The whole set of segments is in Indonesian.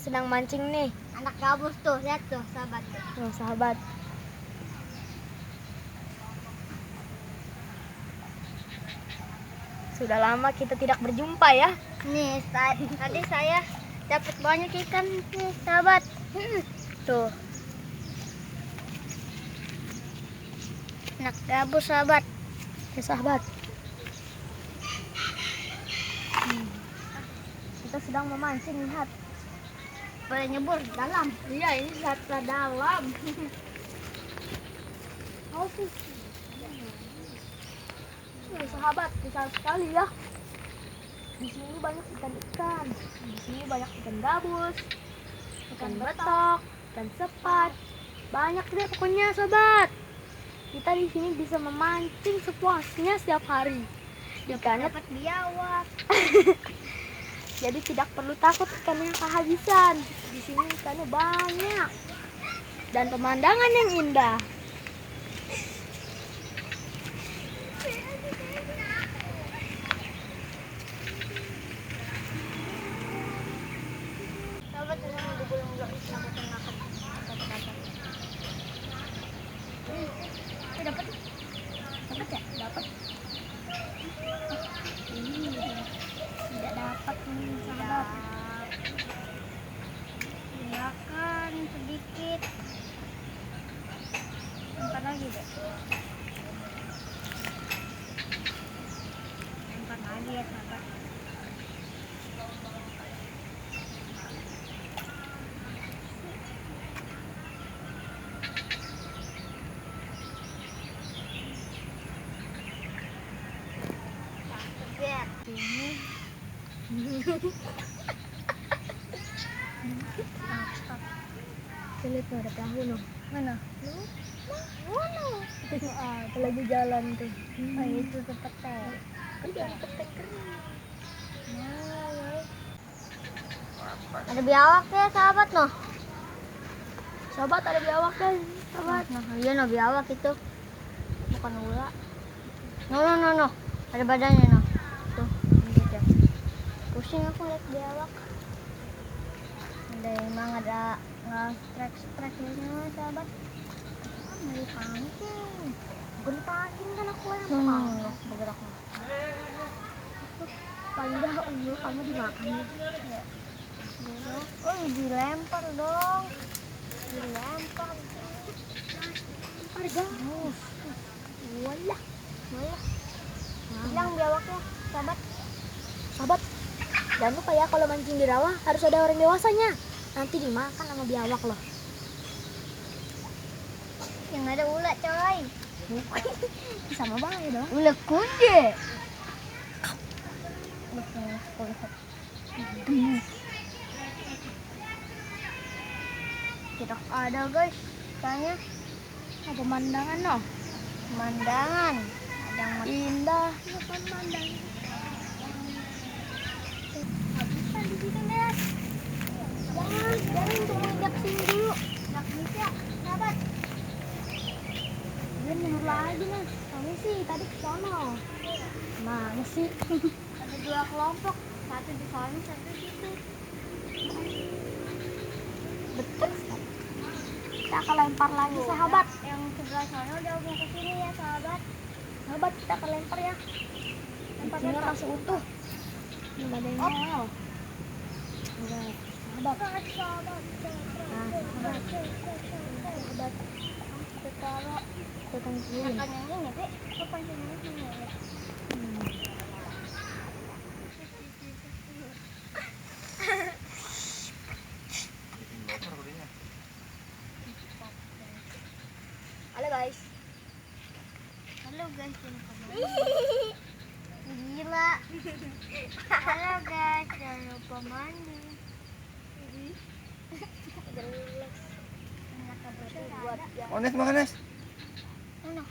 sedang mancing nih. Anak gabus tuh, lihat tuh, sahabat tuh. Tuh, sahabat. Sudah lama kita tidak berjumpa ya. Nih, tadi saya dapat banyak ikan nih, sahabat. Tuh, Anak gabus, sahabat. ya sahabat. Kita sedang memancing, lihat. Boleh nyebur dalam. Iya, ini satra dalam. Oh, sih. Sahabat, besar sekali ya. Di sini banyak ikan-ikan. Di sini banyak ikan gabus, ikan betok, ikan sepat. Banyak deh pokoknya, sobat. Kita di sini bisa memancing sepuasnya setiap hari. Ikannya Dapat biawak. jadi tidak perlu takut ikannya kehabisan. Di sini ikannya banyak dan pemandangan yang indah. Sahabat, ini digulung-gulung sama makan. Dapat. Dapat ya? Dapat. Tidak dapat nih, sahabat. Makan sedikit. Lempar lagi deh. Lempar lagi ya, sahabat. Lihat tuh, ada perahu noh. Mana? Mana? Itu lagi jalan tuh. Oh, itu petek. Iya, petek kering. Ada biawak ya, sahabat noh. Sobat, ada biawak kan? Sobat. Nah, iya noh, biawak itu. Bukan ula. No. Ada badannya noh. Tuh, gitu. Pusing aku lihat biawak. Ada emang ada strek gitu, sahabat. Mau pancing. Bukan pancing kan aku yang Bergerak. paling dah kamu dimakan ya. Oh, dilempar dong. Dilempar. Harga. Walah. Hilang biawaknya, sahabat. Sahabat, jangan lupa ya kalau mancing di rawa harus ada orang dewasanya. Nanti dimakan sama biawak loh. Yang ada ulat, coy. Sama banget dong. Ulat kunde. Tidak ada, guys. Kayaknya Pemandangan loh. pemandangan. Ada yang Indah. pemandangan. Habiskan di sini, Dad. Jangan untuk menginjak sini dulu. Nggak bisa, sahabat. Dia nyuruh lagi mas. Kami sih tadi ke sono. Mana sih? Ada dua kelompok, satu di sana, satu di situ. Betul sekali. Kita akan lempar lagi sahabat. Yang sebelah sana udah mau ke sini ya, sahabat. Sahabat, kita akan lempar ya. Lemparnya masih utuh. Ini badannya. Udah, sahabat. Sahabat. Nah, sahabat. Kita taruh. Kita tangkirin. Makan yang ini, Pi. Apa pancingnya sini ya? Halo guys. Halo guys, gila. Halo guys, jangan lupa mandi. Makan makan Nes. Mana?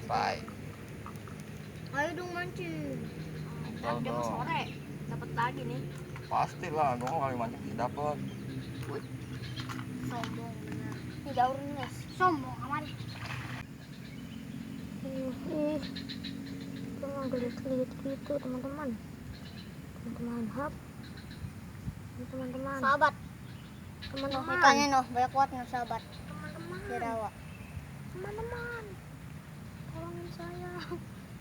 Bye. Ayo dong mancing. Jam sore. Dapat lagi nih. Pasti lah, dong kali mancing dapat. Sombong bener. Ini daun nes. Sombong amat. Jangan gelit-gelit gitu teman-teman. Teman-teman hap. Teman-teman. Sahabat. Teman-teman. Ikannya noh, banyak kuat noh sahabat. Teman-teman. Dirawa. Teman-teman. Tolongin saya.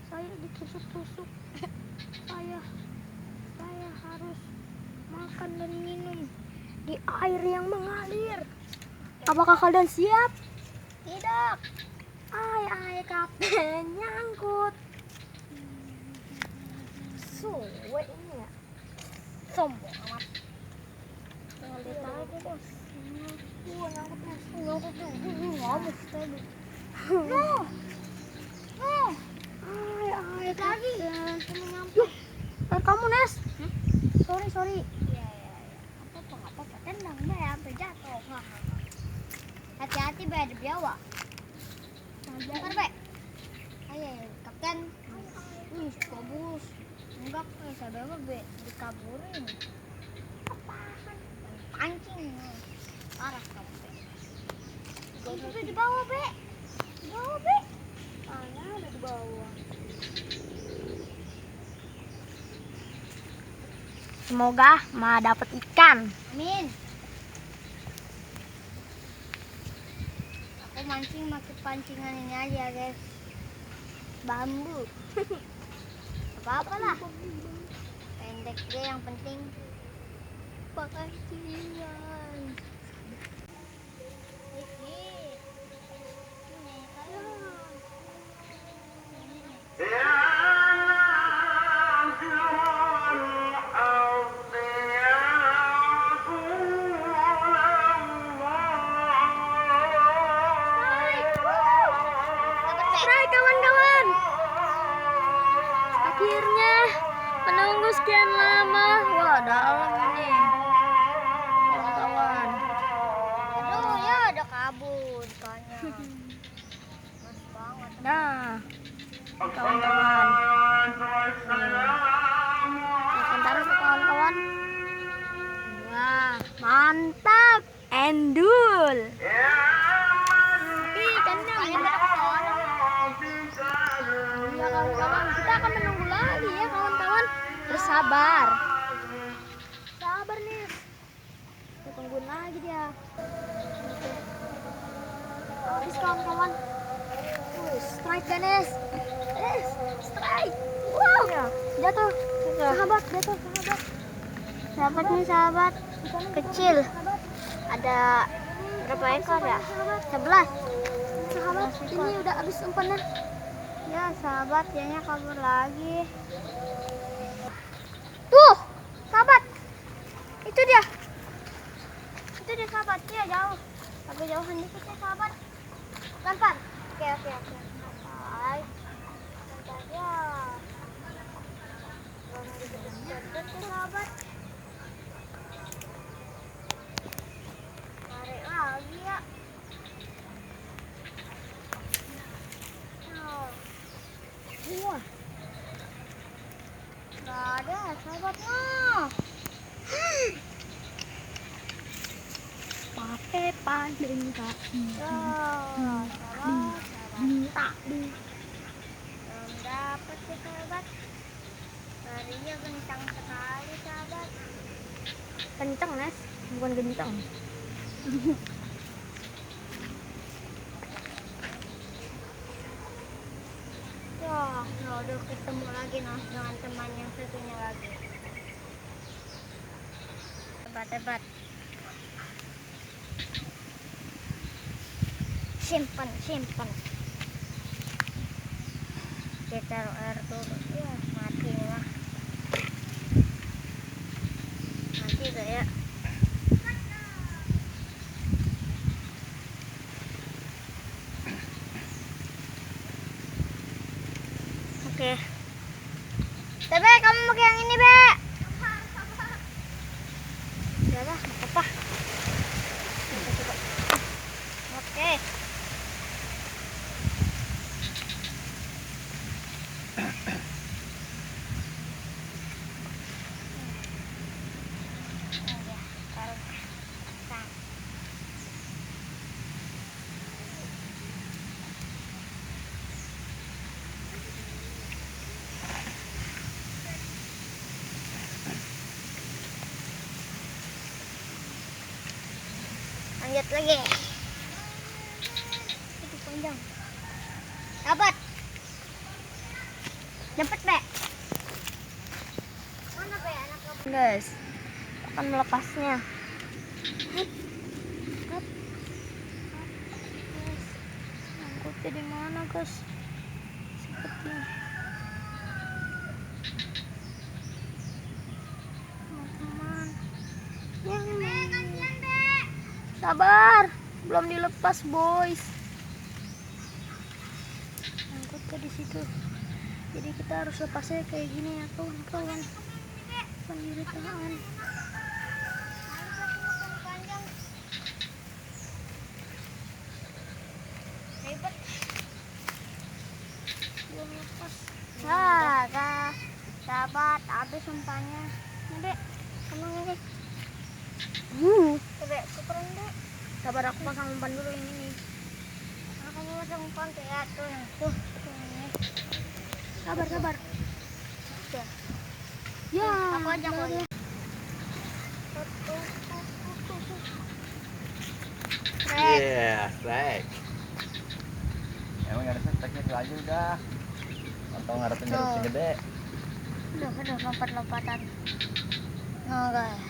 Saya ditusuk-tusuk. Saya harus makan dan minum di air yang mengalir. Apakah kalian siap? Tidak. Ay, kapten nyangkut. Suwe ini ya. Sombong amat. Tinggal ditarik bos. Nyangkut mas. Nyangkut tuh. Ngabuk tadi. No. Ay, Lagi. kapten. Ini nyangkut. Kamu Nes? Sorry. Iya. Apa apa tendang Be sampai jatuh. Hati-hati Be, ada biawak. Bentar Be. Ayo, kapten. Wih, kabus. Enggak, saya bawa Be dikaburin. Pancing. Parah kamu Be. Itu di bawah Be. Di bawah Be. Mana ada di bawah. Semoga Ma dapat ikan. Amin. Aku mancing pakai pancingan ini aja guys. Bambu. Apa-apa lah. Pendek deh yang penting. Pancingan. Hai kawan-kawan. Akhirnya menunggu sekian lama. Wah, dalam ini. Kawan-kawan. Aduh ya ada kabur ikannya. Mas banget. Nah, kawan-kawan. Akan taruh ke kawan-kawan. Wah, mantap. Endul. Tapi ikannya ya kawan-kawan, kita akan menunggu lagi ya kawan-kawan. Bersabar. Sabar nih. Kita tungguin lagi dia. Habis kawan-kawan. Strike Ganes. Strike. Wow. Jatuh. Sahabat, jatuh sahabat. Sahabat nih sahabat. Ikannya Kecil. sahabat. Ada berapa ekor ya? Sahabat. 11. Sahabat, ini udah habis umpannya. Ya sahabat, dianya kabur lagi. Tuh, sahabat. Itu dia. Itu dia sahabat, dia jauh. Agak jauhan dikit ya sahabat. Lempar. Oke. Sampai. Lempar ya. Jangan dikit-dikit ya sahabat. Tarik lagi ya. Wah, Gak ada sahabat noh. pakai paling kaki. Sahabat. Minta di. Belum dapat ya sahabat. Larinya kencang sekali sahabat. Kenceng, Nes. Bukan gencang. Wah, udah ketemu lagi noh dengan teman yang satunya lagi. Hebat. Simpan. Kita taruh air dulu. Ya, mati lah. Mati gak ya? Oke. Bebe, kamu pakai yang ini, Be. Udah lah, nggak apa-apa. Coba. Oke. Lanjut lagi. Itu panjang. Dapat. Dapat, Be. Mana, Be, anak kamu? Guys, akan melepasnya. Angkutnya di mana, guys? Seperti teman-teman. Sabar, belum dilepas, boys. Angkutnya di situ. Jadi kita harus lepasnya kayak gini ya, kawan-kawan. Penderitaan. Ribet. Belum lepas. Kak. Sahabat, habis umpannya. Dek, kamu nih. Dek, keren, Dek. Sabar, aku pasang umpan dulu ini nih. Aku mau pasang umpan ya, tuh. Ini. Sabar. Ya, aku aja kok. Iya, strike. Emang ada strike-nya itu aja udah. Atau ngarepin yang gede. Udah lompat-lompatan. Nah, guys.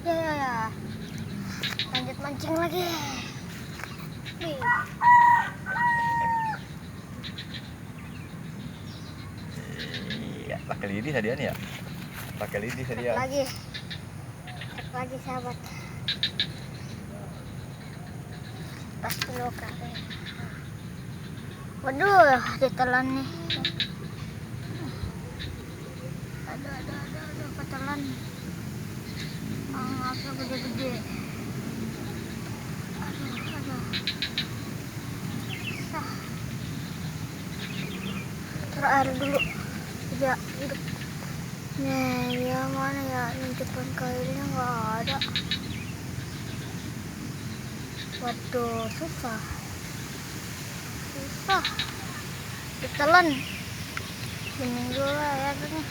Ya. Lanjut mancing lagi. Nih. Iya, pakai lidi tadian ya. Pakai lidi tadian. Lagi sahabat. Pas dulu kakek. Waduh, ditelan nih. Aduh, ketelan. Apa gede-gede. Aduh. Sah. Terakhir dulu. Tidak hidup. Nah, ya mana ya? Ini depan kailnya nggak ada. Waduh, susah. Ditelan. Bening dulu lah ya ini.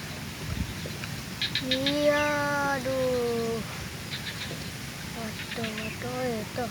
Iya, aduh. Waduh, itu.